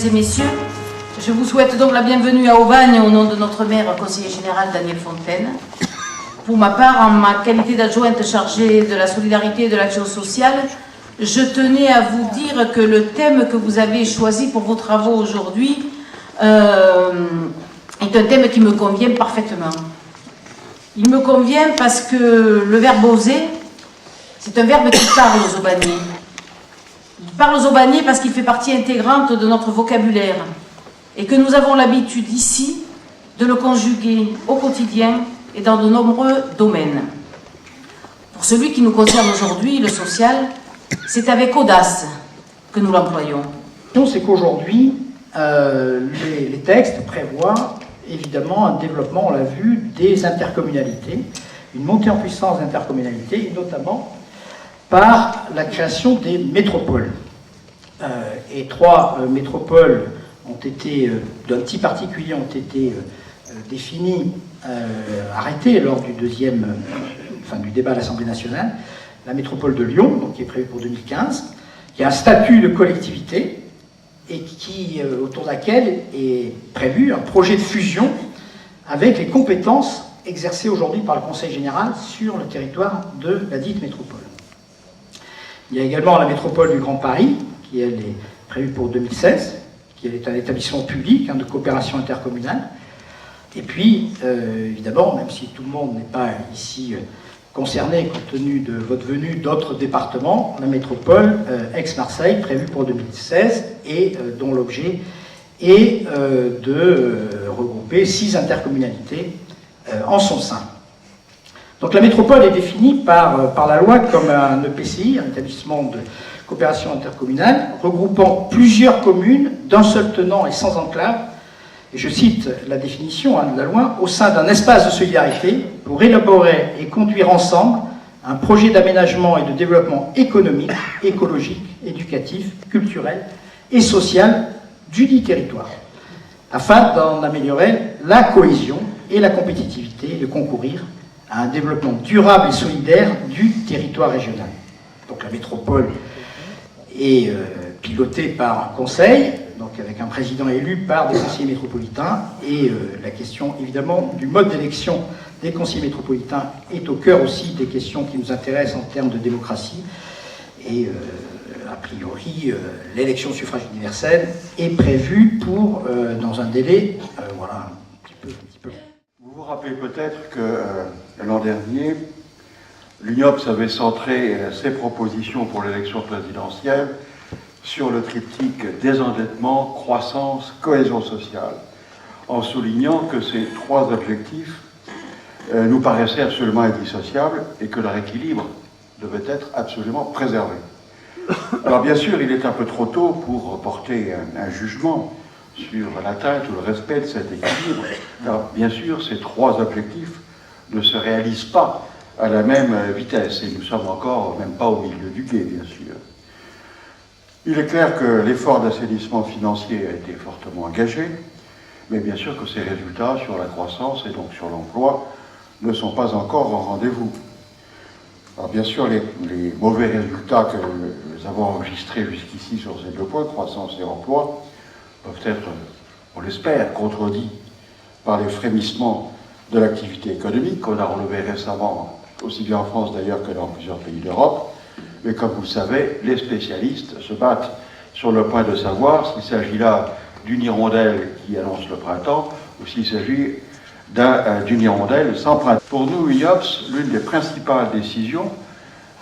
et messieurs, je vous souhaite donc la bienvenue à Aubagne au nom de notre maire conseiller général Daniel Fontaine. Pour ma part, en ma qualité d'adjointe chargée de la solidarité et de l'action sociale, je tenais à vous dire que le thème que vous avez choisi pour vos travaux aujourd'hui est un thème qui me convient parfaitement. Il me convient parce que le verbe oser, c'est un verbe qui parle aux Aubagnais. Il parle aux Aubagnais parce qu'il fait partie intégrante de notre vocabulaire et que nous avons l'habitude ici de le conjuguer au quotidien et dans de nombreux domaines. Pour celui qui nous concerne aujourd'hui, le social, c'est avec audace que nous l'employons. C'est qu'aujourd'hui, les textes prévoient évidemment un développement, on l'a vu, des intercommunalités, une montée en puissance d'intercommunalités, et notamment par la création des métropoles. Et 3 métropoles ont été, d'un petit particulier, ont été définies, arrêtées lors du du débat à l'Assemblée nationale. La métropole de Lyon, donc, qui est prévue pour 2015, qui a un statut de collectivité et qui, autour de laquelle est prévu un projet de fusion avec les compétences exercées aujourd'hui par le Conseil général sur le territoire de la dite métropole. Il y a également la métropole du Grand Paris, qui elle est prévue pour 2016, qui est un établissement public de coopération intercommunale. Et puis, évidemment, même si tout le monde n'est pas ici concerné compte tenu de votre venue d'autres départements, la métropole Aix-Marseille, prévue pour 2016, et dont l'objet est de regrouper 6 intercommunalités en son sein. Donc la métropole est définie par la loi comme un EPCI, un établissement de coopération intercommunale, regroupant plusieurs communes d'un seul tenant et sans enclave, et je cite la définition de la loi, au sein d'un espace de solidarité pour élaborer et conduire ensemble un projet d'aménagement et de développement économique, écologique, éducatif, culturel et social du dit territoire, afin d'en améliorer la cohésion et la compétitivité et de concourir à un développement durable et solidaire du territoire régional. Donc la métropole est pilotée par un conseil, donc avec un président élu par des conseillers métropolitains, et la question évidemment du mode d'élection des conseillers métropolitains est au cœur aussi des questions qui nous intéressent en termes de démocratie, et a priori l'élection au suffrage universel est prévue pour dans un délai un petit peu. Vous vous rappelez peut-être que l'an dernier, l'UNIOPS avait centré ses propositions pour l'élection présidentielle sur le triptyque désendettement, croissance, cohésion sociale, en soulignant que ces 3 objectifs nous paraissaient absolument indissociables et que leur équilibre devait être absolument préservé. Alors bien sûr, il est un peu trop tôt pour porter un jugement sur l'atteinte ou le respect de cet équilibre, car bien sûr, ces 3 objectifs ne se réalisent pas à la même vitesse, et nous sommes encore même pas au milieu du gué, bien sûr. Il est clair que l'effort d'assainissement financier a été fortement engagé, mais bien sûr que ces résultats sur la croissance et donc sur l'emploi ne sont pas encore au rendez-vous. Alors bien sûr, les mauvais résultats que nous avons enregistrés jusqu'ici sur ces 2 points, croissance et emploi, peuvent être, on l'espère, contredits par les frémissements de l'activité économique qu'on a relevé récemment, aussi bien en France d'ailleurs que dans plusieurs pays d'Europe. Mais comme vous le savez, les spécialistes se battent sur le point de savoir s'il s'agit là d'une hirondelle qui annonce le printemps ou s'il s'agit d'une hirondelle sans printemps. Pour nous, UNIOPS, l'une des principales décisions,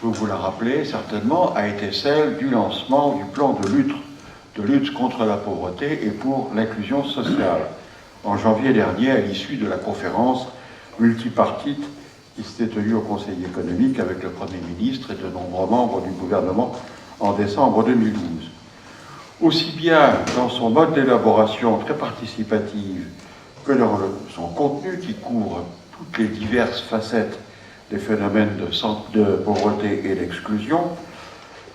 vous la rappelez certainement, a été celle du lancement du plan de lutte contre la pauvreté et pour l'inclusion sociale, en janvier dernier, à l'issue de la conférence multipartite qui s'était tenue au Conseil économique avec le Premier ministre et de nombreux membres du gouvernement en décembre 2012. Aussi bien dans son mode d'élaboration très participative que dans son contenu qui couvre toutes les diverses facettes des phénomènes de pauvreté et d'exclusion,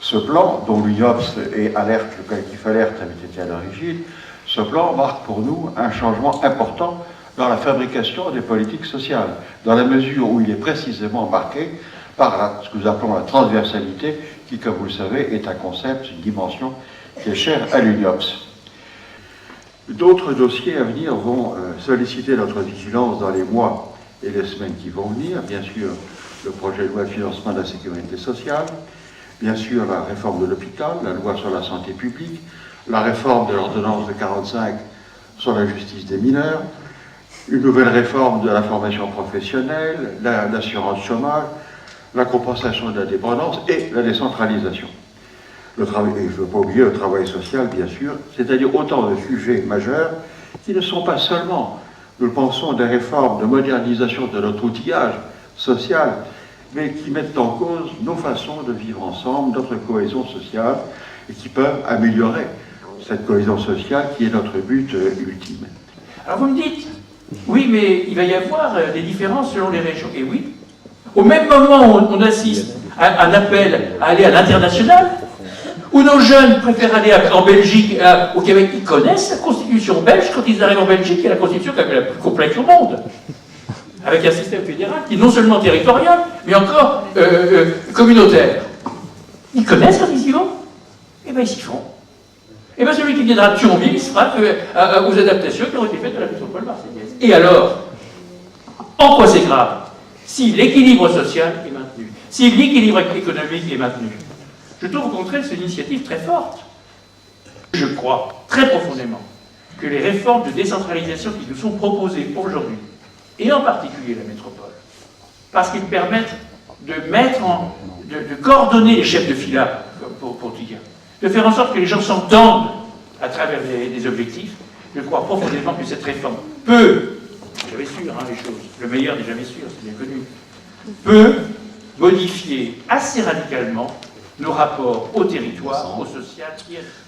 ce plan, dont l'UNIOPS et Alerte, le collectif Alerte avait été à l'origine, ce plan marque pour nous un changement important dans la fabrication des politiques sociales, dans la mesure où il est précisément marqué par ce que nous appelons la transversalité, qui, comme vous le savez, est un concept, une dimension qui est chère à l'UNIOPS. D'autres dossiers à venir vont solliciter notre vigilance dans les mois et les semaines qui vont venir. Bien sûr, le projet de loi de financement de la sécurité sociale, bien sûr la réforme de l'hôpital, la loi sur la santé publique, la réforme de l'ordonnance de 45 sur la justice des mineurs, une nouvelle réforme de la formation professionnelle, l'assurance chômage, la compensation de la dépendance et la décentralisation. Le travail, et je ne veux pas oublier le travail social, bien sûr, c'est-à-dire autant de sujets majeurs qui ne sont pas seulement, nous le pensons, des réformes de modernisation de notre outillage social, mais qui mettent en cause nos façons de vivre ensemble, notre cohésion sociale, et qui peuvent améliorer cette cohésion sociale qui est notre but ultime. Alors vous me dites, oui, mais il va y avoir des différences selon les régions. Et oui, au même moment où on assiste à un appel à aller à l'international, où nos jeunes préfèrent aller en Belgique, au Québec, ils connaissent la constitution belge, quand ils arrivent en Belgique, qui est la constitution la plus complexe au monde, avec un système fédéral qui est non seulement territorial, mais encore communautaire. Ils connaissent quand ils y vont, et bien ils s'y font. Et bien celui qui viendra de Thionville, il se fera aux adaptations qui ont été faites de la métropole marseillaise. Et alors, en quoi c'est grave? Si l'équilibre social est maintenu, si l'équilibre économique est maintenu, je trouve au contraire que c'est une initiative très forte. Je crois très profondément que les réformes de décentralisation qui nous sont proposées aujourd'hui, et en particulier la métropole, parce qu'ils permettent de coordonner les chefs de fila, pour dire, de faire en sorte que les gens s'entendent à travers des objectifs, je crois profondément que cette réforme peut, jamais sûr, les choses, le meilleur n'est jamais sûr, c'est bien connu, peut modifier assez radicalement nos rapports au territoire, au social.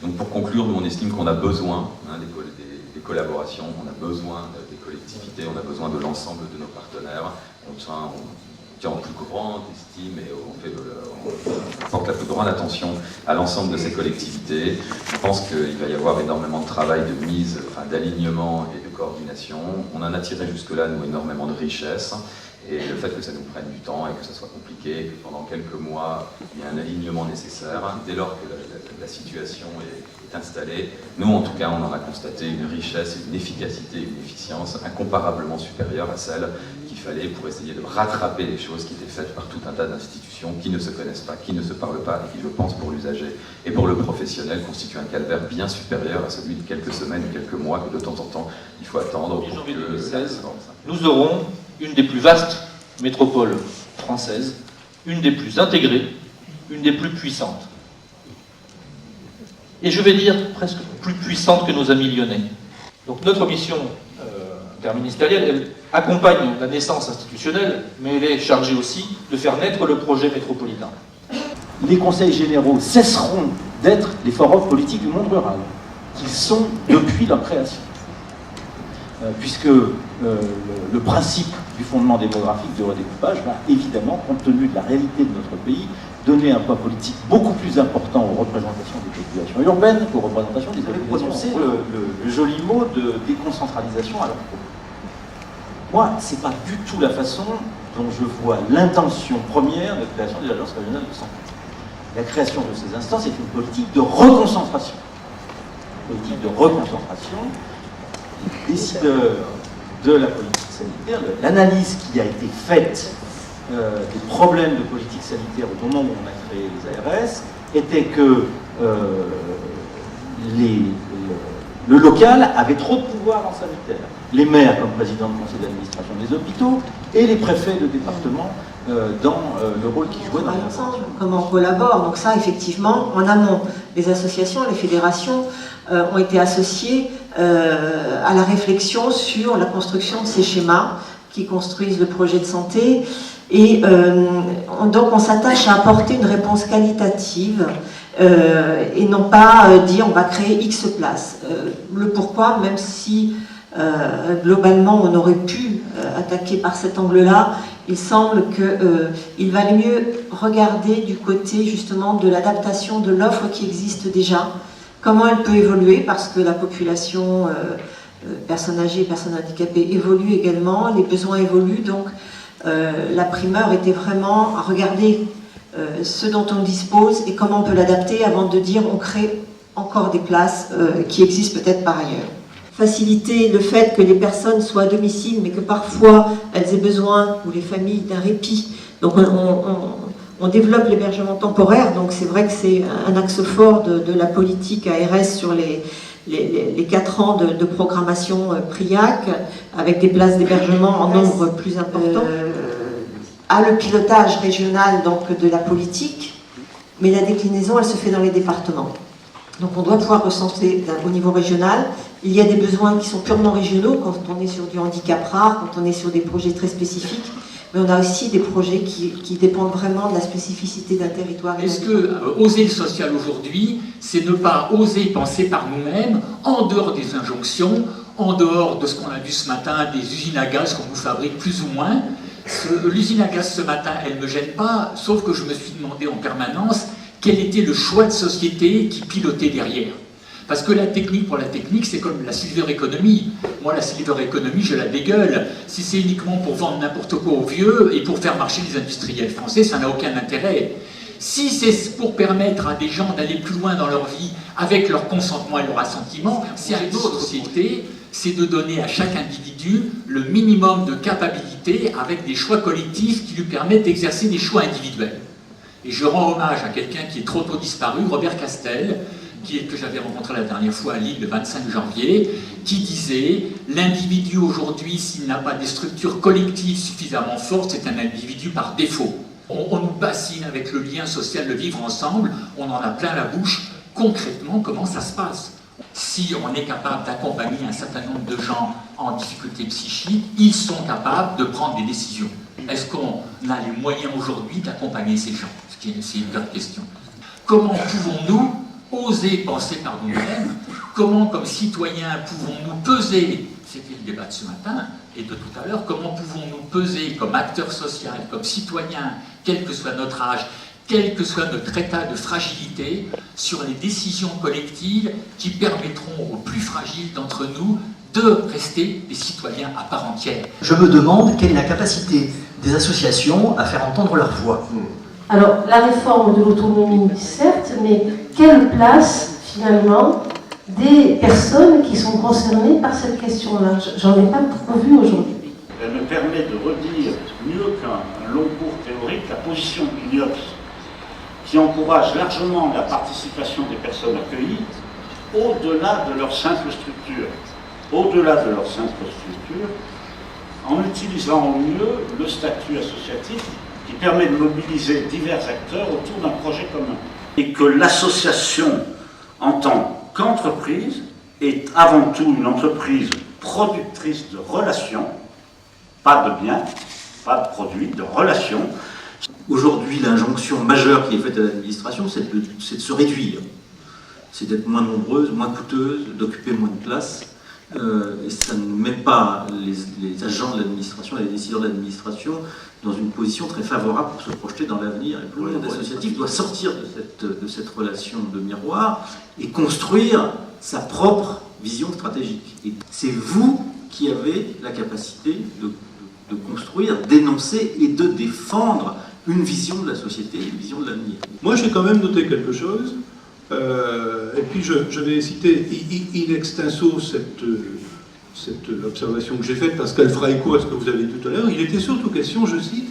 Donc pour conclure, nous on estime qu'on a besoin des collaborations, on a besoin des collectivités, on a besoin de l'ensemble de nos partenaires. On tient en plus grande estime et on porte la plus grande attention à l'ensemble de ces collectivités. Je pense qu'il va y avoir énormément de travail de mise, d'alignement et de coordination. On en a tiré jusque-là, nous, énormément de richesses. Et le fait que ça nous prenne du temps et que ça soit compliqué, que pendant quelques mois, il y ait un alignement nécessaire, dès lors que la situation est installée, nous, en tout cas, on en a constaté une richesse, une efficacité, une efficience incomparablement supérieure à celle qu'il fallait pour essayer de rattraper les choses qui étaient faites par tout un tas d'institutions qui ne se connaissent pas, qui ne se parlent pas et qui, je pense, pour l'usager et pour le professionnel, constituent un calvaire bien supérieur à celui de quelques semaines ou quelques mois que de temps en temps, il faut attendre. En janvier 2016, nous aurons une des plus vastes métropoles françaises, une des plus intégrées, une des plus puissantes. Et je vais dire presque plus puissante que nos amis lyonnais. Donc notre mission interministérielle, elle accompagne la naissance institutionnelle, mais elle est chargée aussi de faire naître le projet métropolitain. Les conseils généraux cesseront d'être les forums politiques du monde rural, qu'ils sont depuis leur création. Puisque le principe du fondement démographique de redécoupage va évidemment, compte tenu de la réalité de notre pays, donner un poids politique beaucoup plus important aux représentations des populations urbaines qu'aux représentations des populations. Vous avez prononcé le joli mot de déconcentralisation à leur propos. Moi, ce n'est pas du tout la façon dont je vois l'intention première de création des agences régionales de santé. La création de ces instances est une politique de reconcentration. Une politique de reconcentration. Les décideurs de la politique sanitaire, l'analyse qui a été faite des problèmes de politique sanitaire au moment où on a créé les ARS était que le local avait trop de pouvoir en sanitaire. Les maires comme président du conseil d'administration des hôpitaux et les préfets de département dans le rôle qu'ils jouaient dans ensemble, comment on collabore. Donc ça, effectivement, en amont, les associations, les fédérations ont été associées à la réflexion sur la construction de ces schémas qui construisent le projet de santé. Et donc on s'attache à apporter une réponse qualitative et non pas dire on va créer X places. Le pourquoi, même si globalement on aurait pu attaquer par cet angle-là, il semble qu'il valait mieux regarder du côté justement de l'adaptation de l'offre qui existe déjà, comment elle peut évoluer, parce que la population, personnes âgées, personnes handicapées évolue également, les besoins évoluent, donc la primeur était vraiment à regarder ce dont on dispose et comment on peut l'adapter avant de dire on crée encore des places qui existent peut-être par ailleurs. faciliter le fait que les personnes soient à domicile, mais que parfois elles aient besoin, ou les familles, d'un répit. Donc on développe l'hébergement temporaire, donc c'est vrai que c'est un axe fort de la politique ARS sur les 4 ans de programmation PRIAC, avec des places d'hébergement en nombre plus important. À le pilotage régional donc, de la politique, mais la déclinaison, elle se fait dans les départements. Donc on doit pouvoir recenser au niveau régional. Il y a des besoins qui sont purement régionaux quand on est sur du handicap rare, quand on est sur des projets très spécifiques, mais on a aussi des projets qui dépendent vraiment de la spécificité d'un territoire. Est-ce que oser le social aujourd'hui, c'est ne pas oser penser par nous-mêmes, en dehors des injonctions, en dehors de ce qu'on a vu ce matin, des usines à gaz qu'on nous fabrique plus ou moins. L'usine à gaz ce matin, elle ne me gêne pas, sauf que je me suis demandé en permanence quel était le choix de société qui pilotait derrière. Parce que la technique pour la technique, c'est comme la silver economy. Moi, la silver economy, je la dégueule. Si c'est uniquement pour vendre n'importe quoi aux vieux et pour faire marcher les industriels français, ça n'a aucun intérêt. Si c'est pour permettre à des gens d'aller plus loin dans leur vie avec leur consentement et leur assentiment, c'est à une autre société, c'est de donner à chaque individu le minimum de capacité avec des choix collectifs qui lui permettent d'exercer des choix individuels. Et je rends hommage à quelqu'un qui est trop tôt disparu, Robert Castel, que j'avais rencontré la dernière fois à Lille le 25 janvier, qui disait « L'individu aujourd'hui, s'il n'a pas des structures collectives suffisamment fortes, c'est un individu par défaut. » On nous bassine avec le lien social, le vivre ensemble, on en a plein la bouche. Concrètement, comment ça se passe? Si on est capable d'accompagner un certain nombre de gens en difficulté psychique, ils sont capables de prendre des décisions. Est-ce qu'on a les moyens aujourd'hui d'accompagner ces gens? C'est une vraie question. Comment pouvons-nous oser penser par nous-mêmes? Comment, comme citoyens, pouvons-nous peser? C'était le débat de ce matin et de tout à l'heure. Comment pouvons-nous peser comme acteurs sociaux, comme citoyens, quel que soit notre âge, quel que soit notre état de fragilité, sur les décisions collectives qui permettront aux plus fragiles d'entre nous de rester des citoyens à part entière. Je me demande quelle est la capacité des associations à faire entendre leur voix. Alors, la réforme de l'autonomie, certes, mais quelle place, finalement, des personnes qui sont concernées par cette question-là? J'en ai pas trop vu aujourd'hui. Elle me permet de redire mieux qu'un long cours théorique la position du NIOPS, qui encourage largement la participation des personnes accueillies au-delà de leur simple structure. Au-delà de leur simple structure, en utilisant au mieux le statut associatif qui permet de mobiliser divers acteurs autour d'un projet commun. Et que l'association, en tant qu'entreprise, est avant tout une entreprise productrice de relations, pas de biens, pas de produits, de relations. Aujourd'hui, l'injonction majeure qui est faite à l'administration, c'est de se réduire. C'est d'être moins nombreuse, moins coûteuse, d'occuper moins de place. Et ça ne met pas les agents de l'administration, les décideurs de l'administration dans une position très favorable pour se projeter dans l'avenir. Et le monde associatif doit sortir de cette relation de miroir et construire sa propre vision stratégique. Et c'est vous qui avez la capacité de construire, d'énoncer et de défendre une vision de la société, une vision de l'avenir. Moi, j'ai quand même noté quelque chose. Et puis je vais citer in extenso cette observation que j'ai faite parce qu'elle fera écho à ce que vous avez dit tout à l'heure. Il était surtout question, je cite,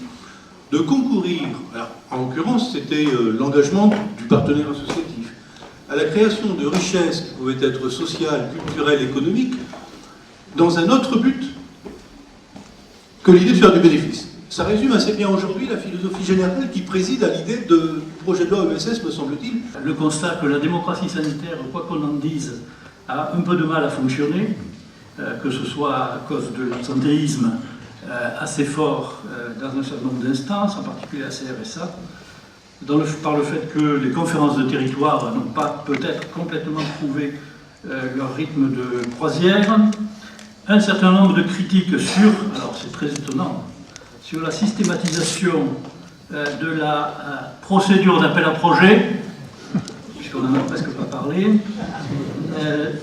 de concourir, alors, en l'occurrence c'était l'engagement du partenaire associatif, à la création de richesses qui pouvaient être sociales, culturelles, économiques, dans un autre but que l'idée de faire du bénéfice. Ça résume assez bien aujourd'hui la philosophie générale qui préside à l'idée de projet de loi ESS, me semble-t-il. Le constat que la démocratie sanitaire, quoi qu'on en dise, a un peu de mal à fonctionner, que ce soit à cause de l'absentéisme assez fort dans un certain nombre d'instances, en particulier la CRSA, par le fait que les conférences de territoire n'ont pas peut-être complètement trouvé leur rythme de croisière, un certain nombre de critiques sur, alors c'est très étonnant, sur la systématisation de la procédure d'appel à projet, puisqu'on n'en a presque pas parlé,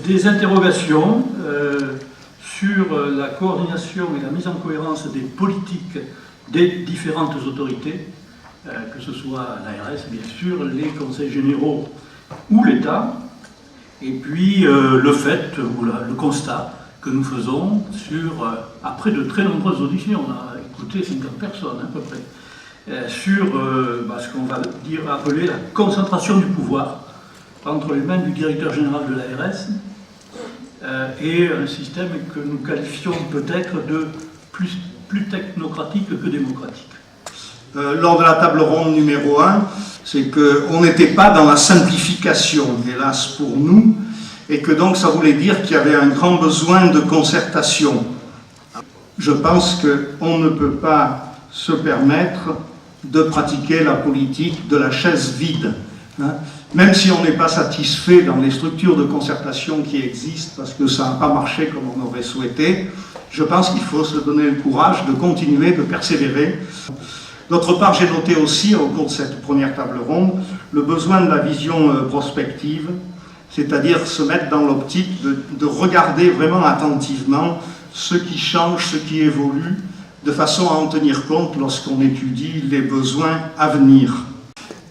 des interrogations sur la coordination et la mise en cohérence des politiques des différentes autorités, que ce soit l'ARS, bien sûr, les conseils généraux ou l'État, et puis le fait, ou le constat, que nous faisons après de très nombreuses auditions. On a écouté 50 personnes à peu près. Sur ce qu'on va appeler la concentration du pouvoir entre les mains du directeur général de l'ARS et un système que nous qualifions peut-être de plus technocratique que démocratique. Lors de la table ronde numéro 1, c'est qu'on n'était pas dans la simplification, hélas pour nous, et que donc ça voulait dire qu'il y avait un grand besoin de concertation. Je pense qu'on ne peut pas se permettre de pratiquer la politique de la chaise vide. Même si on n'est pas satisfait dans les structures de concertation qui existent, parce que ça n'a pas marché comme on aurait souhaité, je pense qu'il faut se donner le courage de continuer, de persévérer. D'autre part, j'ai noté aussi, au cours de cette première table ronde, le besoin de la vision prospective, c'est-à-dire se mettre dans l'optique de regarder vraiment attentivement ce qui change, ce qui évolue, de façon à en tenir compte lorsqu'on étudie les besoins à venir.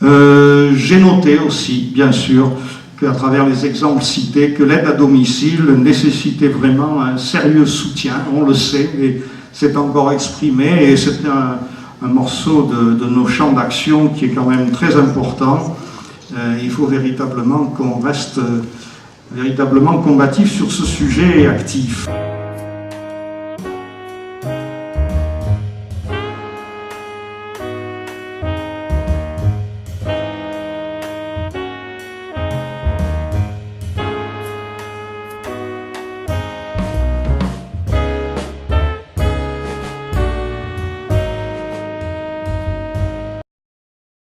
J'ai noté aussi, bien sûr, qu'à travers les exemples cités, que l'aide à domicile nécessitait vraiment un sérieux soutien, on le sait, et c'est encore exprimé, et c'est un morceau de nos champs d'action qui est quand même très important. Il faut véritablement qu'on reste véritablement combatif sur ce sujet et actif.